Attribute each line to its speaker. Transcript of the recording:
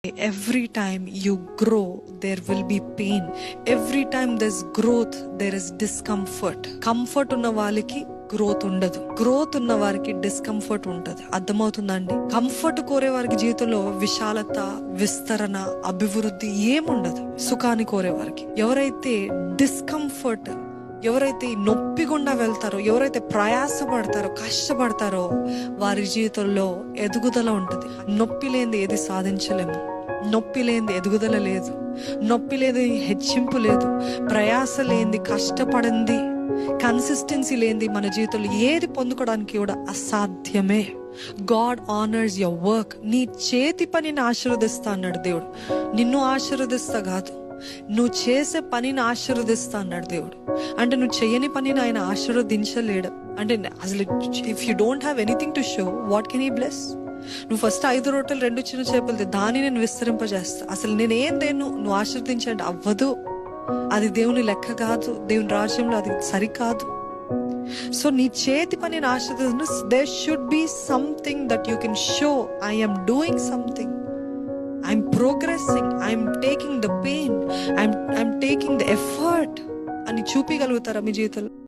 Speaker 1: Every time you grow, there will be pain. Every time there's growth, there is discomfort. Comfort ఉన్న వాళ్ళకి growth ఉండదు, growth ఉన్న వారికి discomfort ఉంటది. అర్థమవుతుందండి? కంఫర్ట్ కోరే వారికి జీవితంలో విశాలత, విస్తరణ, అభివృద్ధి ఏముండదు. సుఖాన్ని కోరే వారికి, ఎవరైతే డిస్కంఫర్ట్, ఎవరైతే నొప్పి గుండా వెళ్తారో, ఎవరైతే ప్రయాసపడతారో, కష్టపడతారో, వారి జీవితంలో ఎదుగుదల ఉంటది. నొప్పి లేనిది ఏది సాధించలేము. నొప్పి లేనిది ఎదుగుదల లేదు, నొప్పి లేని హెచ్చింపు లేదు, ప్రయాస లేనిది, కష్టపడింది, కన్సిస్టెన్సీ లేనిది మన జీవితంలో ఏది పొందుకోవడానికి కూడా అసాధ్యమే. God honours your work. నీ చేతి పనిని ఆశీర్వదిస్తా అన్నాడు దేవుడు. నిన్ను ఆశీర్వదిస్తా కాదు, నువ్వు చేసే పనిని ఆశీర్వదిస్తా అన్నాడు దేవుడు. అంటే నువ్వు చేయని పనిని ఆయన ఆశీర్వదించలేడు. అంటే అసలు if you don't have anything to show, what can he bless? నువ్వు ఫస్ట్ 5 రొట్టెలు 2 చిన్న చేపలు దాన్ని నేను విస్తరింపజేస్తా. అసలు నేనేం దేను నువ్వు ఆశీర్వదించండి అవ్వదు. అది దేవుని లెక్క కాదు, దేవుని రాజ్యంలో అది సరికాదు. సో నీ చేతి పనిని ఆశీర్వదించు. There should be something that you can show, I'm doing something, I'm progressing, I'm taking the pain, I'm taking the effort అని చూపించగలుగుతారా మీ జీవితంలో?